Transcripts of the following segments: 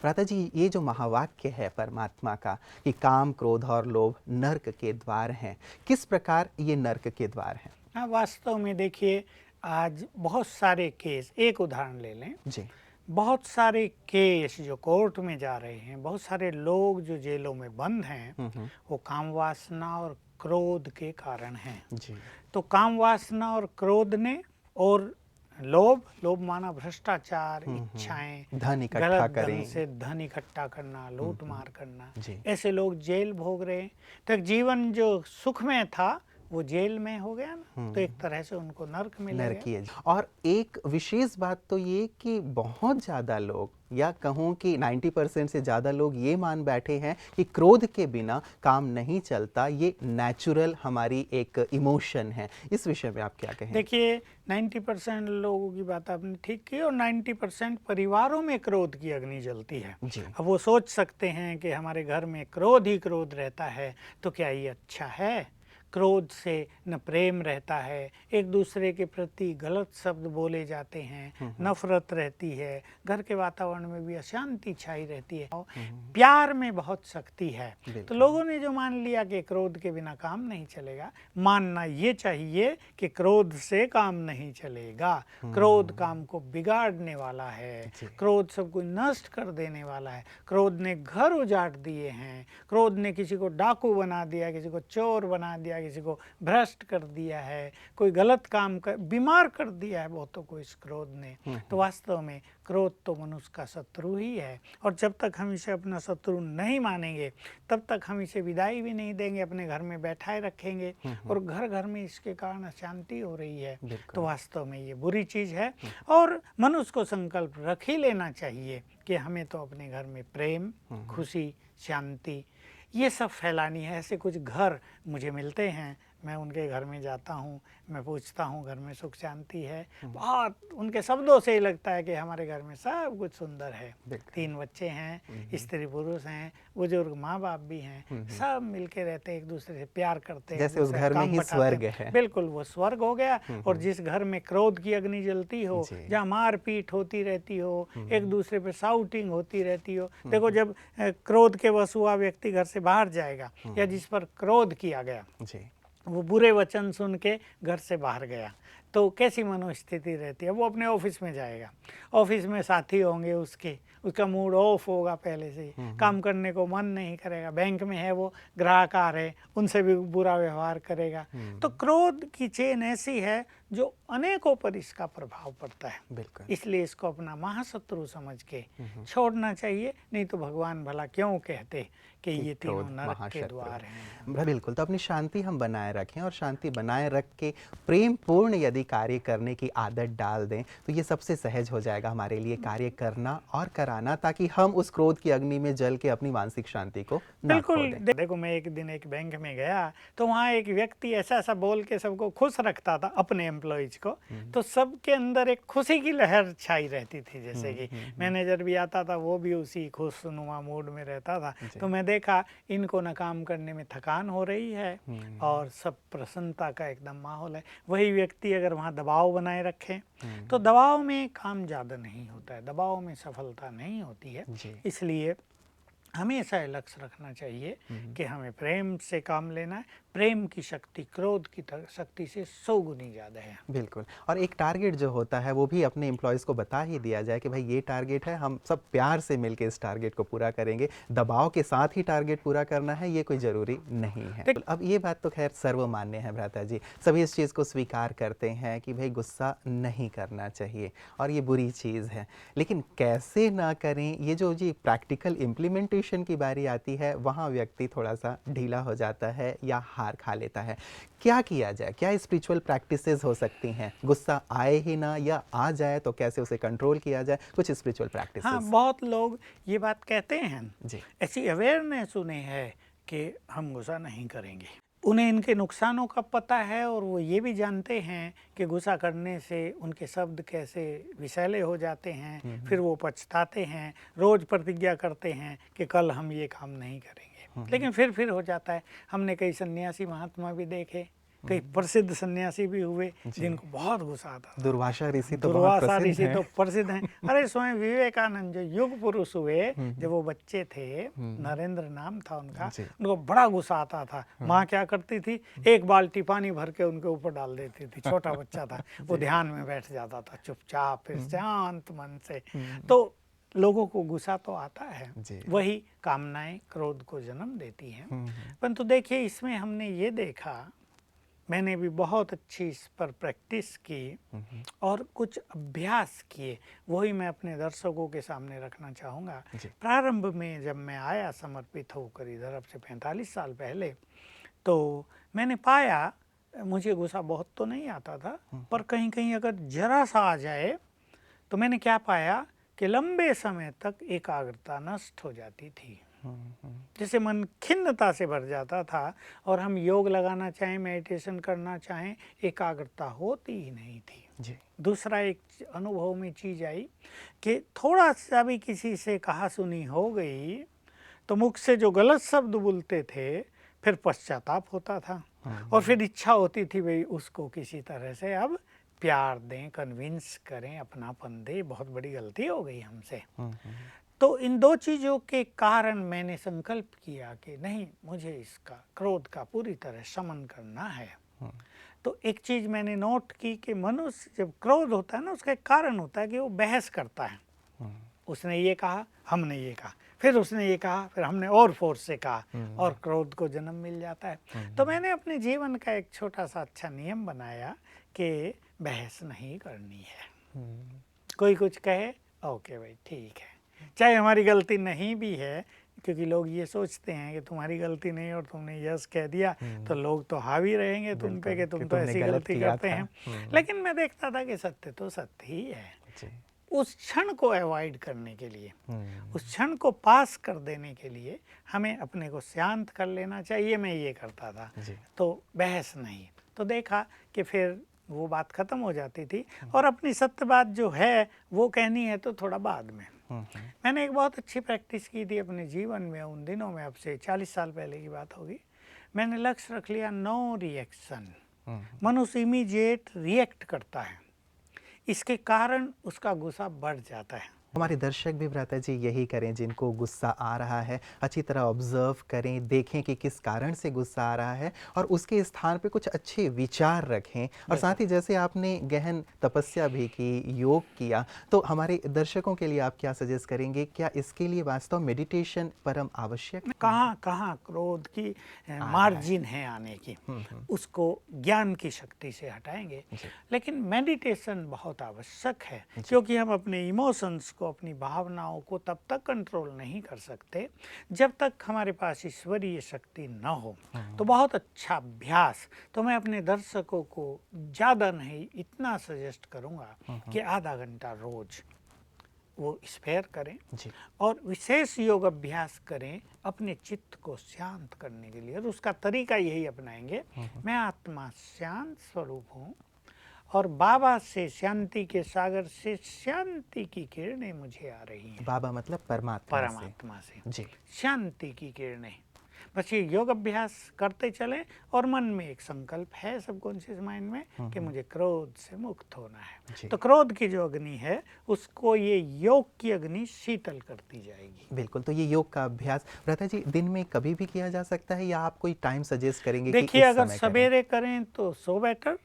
भ्राता जी, ये जो महावाक्य है परमात्मा का कि काम, क्रोध और लोभ नर्क के द्वार हैं, किस प्रकार ये नर्क के द्वार हैं? हाँ, वास्तव में देखिए, आज बहुत सारे केस, एक उदाहरण ले लें, जी। बहुत सारे केस जो कोर्ट में जा रहे हैं, बहुत सारे लोग जो जेलों में बंद हैं, हुँ। वो काम वासना और क्रोध के कारण हैं। जी। तो काम वासना और क्रोध ने, और लोभ, लोभ माना भ्रष्टाचार, इच्छाएं, धन इकट्ठा गलत ढंग करें। से धन इकट्ठा करना, लूट मार करना, जी। ऐसे लोग जेल भोग रहे हैं। तो एक जीवन जो सुख में था वो जेल में हो गया ना, तो एक तरह से उनको नर्क मिल गया। नरकीय। और एक विशेष बात तो ये कि बहुत ज़्यादा लोग, या कहूँ कि 90% से ज़्यादा लोग ये मान बैठे हैं कि क्रोध के बिना काम नहीं चलता, ये नेचुरल हमारी एक इमोशन है। इस विषय में आप क्या कहें? देखिए, 90% लोगों की बात आपने ठीक की, और 90% परिवारों में क्रोध की अग्नि जलती है। जी। अब वो सोच सकते हैं कि हमारे घर में क्रोध ही क्रोध रहता है, तो क्या ये अच्छा है? क्रोध से न प्रेम रहता है, एक दूसरे के प्रति गलत शब्द बोले जाते हैं, नफरत रहती है, घर के वातावरण में भी अशांति छाई रहती है। प्यार में बहुत शक्ति है। तो बिल्कुल। लोगों ने जो मान लिया कि क्रोध के बिना काम नहीं चलेगा, मानना ये चाहिए कि क्रोध से काम नहीं चलेगा। क्रोध काम को बिगाड़ने वाला है, जी। क्रोध सब कुछ नष्ट कर देने वाला है। क्रोध ने घर उजाड़ दिए हैं, क्रोध ने किसी को डाकू बना दिया, किसी को चोर बना दिया, किसी को भ्रष्ट कर दिया है, कोई गलत काम कर, बीमार कर दिया है बहुतों को इस क्रोध ने। तो वास्तव में क्रोध तो मनुष्य का शत्रु ही है, और जब तक हम इसे अपना शत्रु नहीं मानेंगे, तब तक हम इसे विदाई भी नहीं देंगे, अपने घर में बैठाए रखेंगे, और घर घर में इसके कारण अशांति हो रही है। तो वास्तव में ये बुरी चीज़ है, और मनुष्य को संकल्प रख ही लेना चाहिए कि हमें तो अपने घर में प्रेम, खुशी, शांति ये सब फैलानी है। ऐसे कुछ घर मुझे मिलते हैं, मैं उनके घर में जाता हूँ, मैं पूछता हूँ घर में सुख शांति है, बहुत उनके शब्दों से ही लगता है कि हमारे घर में सब कुछ सुंदर है। 3 बच्चे हैं, स्त्री पुरुष हैं, बुजुर्ग माँ बाप भी हैं, सब मिलके रहते हैं, एक दूसरे से प्यार करते हैं, जैसे उस घर में ही स्वर्ग है। बिल्कुल वो स्वर्ग हो गया। और जिस घर में क्रोध की अग्नि जलती हो, जहाँ मारपीट होती रहती हो, एक दूसरे पे शाउटिंग होती रहती हो, देखो जब क्रोध के वश हुआ व्यक्ति घर से बाहर जाएगा, या जिस पर क्रोध किया गया वो बुरे वचन सुन के घर से बाहर गया, तो कैसी मनोस्थिति रहती है? वो अपने ऑफिस में जाएगा, ऑफिस में साथी होंगे उसका मूड ऑफ होगा, पहले से ही काम करने को मन नहीं करेगा। बैंक में है वो, ग्राहक आ रहे, उनसे भी बुरा व्यवहार करेगा। तो क्रोध की चेन ऐसी है जो अनेकों पर इसका प्रभाव पड़ता है। बिल्कुल। इसलिए इसको अपना महाशत्रु समझ के छोड़ना चाहिए, नहीं तो भगवान भला क्यों कहते कि ये तीनों नरक के द्वार हैं। बिल्कुल। तो अपनी शांति हम बनाए रखें, और शांति बनाए रख के प्रेम पूर्ण यदि कार्य करने की आदत डाल दें, तो ये सबसे सहज हो जाएगा हमारे लिए कार्य करना और कराना, ताकि हम उस क्रोध की अग्नि में जल के अपनी मानसिक शांति को ना खो बिल्कुल। दें। देखो, मैं एक दिन एक बैंक में गया, तो वहाँ एक व्यक्ति ऐसा ऐसा बोल के सबको खुश रखता था, अपने एम्प्लॉइज को, तो सबके अंदर एक खुशी की लहर छाई रहती थी। जैसे कि मैनेजर भी आता था, वो भी उसी खुशनुमा मूड में रहता था। तो मैं देखा इनको ना काम करने में थकान हो रही है, और सब प्रसन्नता का एकदम माहौल है। वही व्यक्ति अगर वहाँ दबाव बनाए रखें, तो दबाव में काम ज़्यादा नहीं होता है, दबाव में सफलता नहीं होती है। इसलिए हमेशा लक्ष्य रखना चाहिए कि हमें प्रेम से काम लेना है। प्रेम की शक्ति क्रोध की शक्ति से 100 गुनी ज़्यादा है। बिल्कुल। और एक टारगेट जो होता है वो भी अपने एम्प्लॉयज़ को बता ही दिया जाए कि भाई ये टारगेट है, हम सब प्यार से मिलके इस टारगेट को पूरा करेंगे। दबाव के साथ ही टारगेट पूरा करना है, ये कोई ज़रूरी नहीं है। अब ये बात तो खैर सर्वमान्य है भ्राता जी, सभी इस चीज़ को स्वीकार करते हैं कि भाई गुस्सा नहीं करना चाहिए और ये बुरी चीज़ है। लेकिन कैसे ना करें, ये जो जी प्रैक्टिकल इम्प्लीमेंटेशन की बारी आती है, वहाँ व्यक्ति थोड़ा सा ढीला हो जाता है या हार खा लेता है। क्या किया जाए? क्या स्पिरिचुअल प्रैक्टिसेस हो सकती हैं? गुस्सा आए ही ना, या आ जाए तो कैसे उसे कंट्रोल किया जाए? कुछ स्पिरिचुअल प्रैक्टिसेस। हाँ, बहुत लोग ये बात कहते हैं जी। ऐसी अवेयरनेस उन्हें है कि हम गुस्सा नहीं करेंगे। उन्हें इनके नुकसानों का पता है, और वो ये भी जानते हैं कि गुस्सा करने से उनके शब्द कैसे विषैले हो जाते हैं। फिर वो पछताते हैं, रोज़ प्रतिज्ञा करते हैं कि कल हम ये काम नहीं करेंगे, लेकिन फिर हो जाता है। हमने कई सन्यासी महात्मा भी देखे कई प्रसिद्ध सन्यासी भी हुए जिनको बहुत गुस्सा आता था। दुर्वासा ऋषि तो बहुत दुर्वासा प्रसिद्ध ऋषि हैं। तो प्रसिद्ध हैं। अरे स्वयं विवेकानंद जो युग पुरुष हुए, जब वो बच्चे थे, नरेंद्र नाम था उनका, जी। उनको बड़ा गुस्सा आता था। माँ क्या करती थी, एक बाल्टी पानी भर के उनके ऊपर डाल देती थी। छोटा बच्चा था, वो ध्यान में बैठ जाता था चुपचाप, फिर शांत मन से। तो लोगों को गुस्सा तो आता है, जी। वही कामनाएं क्रोध को जन्म देती हैं। परंतु देखिए, इसमें हमने ये देखा, मैंने भी बहुत अच्छी इस पर प्रैक्टिस की और कुछ अभ्यास किए, वही मैं अपने दर्शकों के सामने रखना चाहूँगा। प्रारंभ में जब मैं आया समर्पित होकर इधर, अब से 45 साल पहले, तो मैंने पाया मुझे गुस्सा बहुत तो नहीं आता था, पर कहीं कहीं अगर जरा सा आ जाए तो मैंने क्या पाया कि लंबे समय तक एकाग्रता नष्ट हो जाती थी। जैसे मन खिन्नता से भर जाता था और हम योग लगाना चाहें, मेडिटेशन करना चाहें, एकाग्रता होती ही नहीं थी। जी। दूसरा एक अनुभव में चीज़ आई कि थोड़ा सा भी किसी से कहा सुनी हो गई तो मुख से जो गलत शब्द बोलते थे, फिर पश्चाताप होता था और फिर इच्छा होती थी भाई उसको किसी तरह से अब प्यार दें, कन्विंस करें, अपनापन दें, बहुत बड़ी गलती हो गई हमसे। तो इन दो चीज़ों के कारण मैंने संकल्प किया कि नहीं, मुझे इसका क्रोध का पूरी तरह शमन करना है। तो एक चीज़ मैंने नोट की कि मनुष्य जब क्रोध होता है ना, उसका एक कारण होता है कि वो बहस करता है। उसने ये कहा, हमने ये कहा, फिर उसने ये कहा, फिर हमने और फोर्स से कहा, और क्रोध को जन्म मिल जाता है। तो मैंने अपने जीवन का एक छोटा सा अच्छा नियम बनाया कि बहस नहीं करनी है। कोई कुछ कहे, ओके भाई ठीक है, चाहे हमारी गलती नहीं भी है, क्योंकि लोग ये सोचते हैं कि तुम्हारी गलती नहीं और तुमने यस कह दिया तो लोग तो हावी रहेंगे तुम पे कि तुम तो ऐसी गलती करते हैं। लेकिन मैं देखता था कि सत्य तो सत्य ही है। उस क्षण को अवॉइड करने के लिए, उस क्षण को पास कर देने के लिए हमें अपने को शांत कर लेना चाहिए। मैं ये करता था, तो बहस नहीं। तो देखा कि फिर वो बात खत्म हो जाती थी और अपनी सत्य बात जो है वो कहनी है तो थोड़ा बाद में। मैंने एक बहुत अच्छी प्रैक्टिस की थी अपने जीवन में उन दिनों में, अब से 40 साल पहले की बात होगी। मैंने लक्ष्य रख लिया नो रिएक्शन। मनुष्य इमीडिएट रिएक्ट करता है, इसके कारण उसका गुस्सा बढ़ जाता है। हमारे दर्शक भी भ्राता जी यही करें, जिनको गुस्सा आ रहा है अच्छी तरह ऑब्जर्व करें, देखें कि किस कारण से गुस्सा आ रहा है और उसके स्थान पे कुछ अच्छे विचार रखें। और साथ ही जैसे आपने गहन तपस्या भी की, योग किया, तो हमारे दर्शकों के लिए आप क्या सजेस्ट करेंगे? क्या इसके लिए वास्तव मेडिटेशन परम आवश्यक है? कहाँ क्रोध की मार्जिन है आने की, उसको ज्ञान की शक्ति से हटाएंगे। लेकिन मेडिटेशन बहुत आवश्यक है, क्योंकि हम अपने इमोशंस को, अपनी भावनाओं को तब तक कंट्रोल नहीं कर सकते जब तक हमारे पास ईश्वरीय शक्ति न हो। तो बहुत अच्छा अभ्यास, तो मैं अपने दर्शकों को ज़्यादा नहीं, इतना सजेस्ट करूँगा कि आधा घंटा रोज वो स्पेयर करें और विशेष योग अभ्यास करें अपने चित्त को शांत करने के लिए। और उसका तरीका यही अपनाएंगे, मैं आत्मा शांत स्वरूप हूँ और बाबा से, शांति के सागर से शांति की किरणें मुझे आ रही हैं। बाबा मतलब परमात्मा से जी, शांति की किरणें। बस ये योग अभ्यास करते चलें और मन में एक संकल्प है सबकॉन्शियस माइंड में कि मुझे क्रोध से मुक्त होना है। तो क्रोध की जो अग्नि है उसको ये योग की अग्नि शीतल करती जाएगी। बिल्कुल। तो ये योग का अभ्यास भ्राता जी दिन में कभी भी किया जा सकता है या आप कोई टाइम सजेस्ट करेंगे? देखिए, अगर सवेरे करें तो सो बेटर,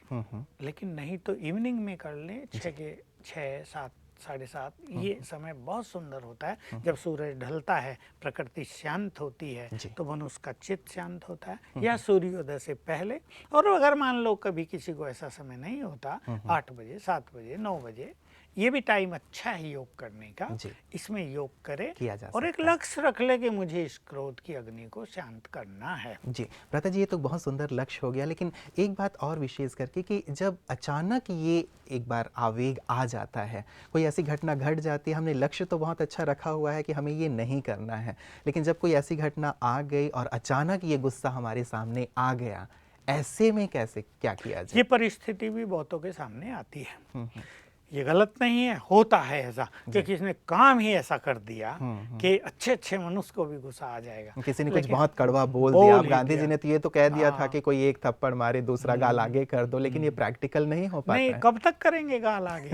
लेकिन नहीं तो इवनिंग में कर लें। 6, 7, 7:30 ये समय बहुत सुंदर होता है। जब सूरज ढलता है, प्रकृति शांत होती है, तो मनुष्य का चित्त शांत होता है। या सूर्योदय से पहले, और अगर मान लो कभी किसी को ऐसा समय नहीं होता, 8 बजे, 7 बजे, 9 बजे, ये भी टाइम अच्छा है योग करने का। इसमें योग करे और एक लक्ष्य रख ले कि मुझे इस क्रोध की अग्नि को शांत करना है। जी भ्राता जी, ये तो बहुत सुंदर लक्ष्य हो गया, लेकिन एक बात और विशेष करके कि जब अचानक ये एक बार आवेग आ जाता है, कोई ऐसी घटना घट जाती है, हमने लक्ष्य तो बहुत अच्छा रखा हुआ है कि हमें ये नहीं करना है, लेकिन जब कोई ऐसी घटना आ गई और अचानक ये गुस्सा हमारे सामने आ गया, ऐसे में कैसे क्या किया जाए? ये परिस्थिति भी बहुतों के सामने आती है। ये गलत नहीं है, होता है ऐसा कि किसी ने काम ही ऐसा कर दिया कि अच्छे अच्छे मनुष्य को भी गुस्सा आ जाएगा। किसी ने कुछ लेकिन बहुत कड़वा बोल दिया। अब ही गांधी जी दिया। ने तो ये तो कह दिया था हाँ। कि कोई एक थप्पड़ मारे दूसरा गाल आगे कर दो, लेकिन ये प्रैक्टिकल नहीं हो नहीं, पाता है। कब तक करेंगे गाल आगे?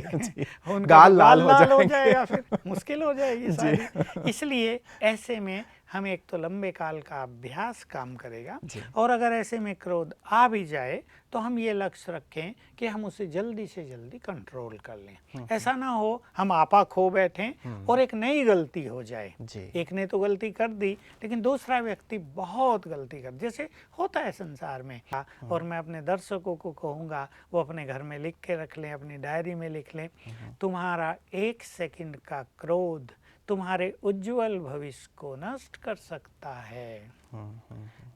उनका गाल तो लाल गाल हो लाल हो जाएंगे। जाएगा, फिर मुश्किल हो जाएगी सारी। इसलिए ऐसे में हमें एक तो लंबे काल का अभ्यास काम करेगा, और अगर ऐसे में क्रोध आ भी जाए तो हम ये लक्ष्य रखें कि हम उसे जल्दी से जल्दी कंट्रोल कर लें। ऐसा ना हो हम आपा खो बैठें और एक नई गलती हो जाए। एक ने तो गलती कर दी लेकिन दूसरा व्यक्ति बहुत गलती कर, जैसे होता है संसार में। और मैं अपने दर्शकों को कहूँगा वो अपने घर में लिख के रख लें, अपनी डायरी में लिख लें, तुम्हारा 1 सेकंड का क्रोध तुम्हारे उज्जवल भविष्य को नष्ट कर सकता है।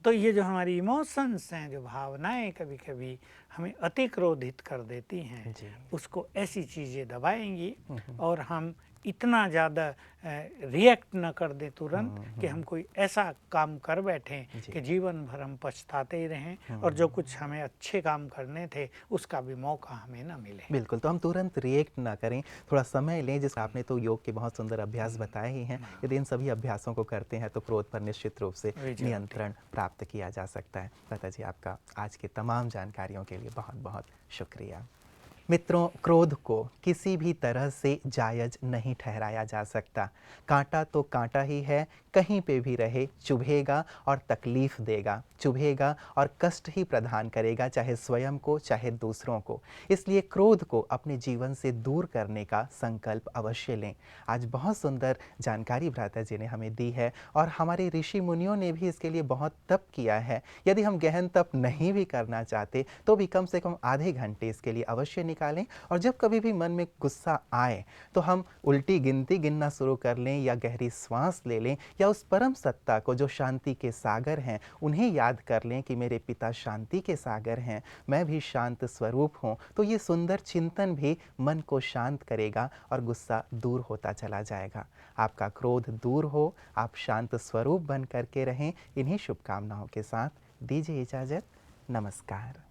तो ये जो हमारी इमोशंस हैं, जो भावनाएं कभी कभी हमें अति क्रोधित कर देती हैं, उसको ऐसी चीज़ें दबाएंगी और हम इतना ज़्यादा रिएक्ट न कर दें तुरंत कि हम कोई ऐसा काम कर बैठें कि जीवन भर हम पछताते ही रहें और जो कुछ हमें अच्छे काम करने थे उसका भी मौका हमें ना मिले। बिल्कुल, तो हम तुरंत रिएक्ट ना करें, थोड़ा समय लें। जिस आपने तो योग के बहुत सुंदर अभ्यास बताए ही हैं, यदि इन सभी अभ्यासों को करते हैं तो क्रोध पर निश्चित रूप से नियंत्रण प्राप्त किया जा सकता है। लता जी, आपका आज की तमाम जानकारियों के लिए बहुत बहुत शुक्रिया। मित्रों, क्रोध को किसी भी तरह से जायज़ नहीं ठहराया जा सकता। कांटा तो कांटा ही है, कहीं पे भी रहे चुभेगा और तकलीफ़ देगा, चुभेगा और कष्ट ही प्रदान करेगा, चाहे स्वयं को चाहे दूसरों को। इसलिए क्रोध को अपने जीवन से दूर करने का संकल्प अवश्य लें। आज बहुत सुंदर जानकारी भ्राता जी ने हमें दी है और हमारे ऋषि मुनियों ने भी इसके लिए बहुत तप किया है। यदि हम गहन तप नहीं भी करना चाहते तो भी कम से कम आधे घंटे इसके लिए अवश्य निकालें। और जब कभी भी मन में गुस्सा आए तो हम उल्टी गिनती गिनना शुरू कर लें या गहरी सांस ले लें, या उस परम सत्ता को जो शांति के सागर हैं उन्हें याद कर लें कि मेरे पिता शांति के सागर हैं, मैं भी शांत स्वरूप हूँ। तो ये सुंदर चिंतन भी मन को शांत करेगा और गुस्सा दूर होता चला जाएगा। आपका क्रोध दूर हो, आप शांत स्वरूप बन करके रहें। इन्हीं शुभकामनाओं के साथ दीजिए इजाज़त। नमस्कार।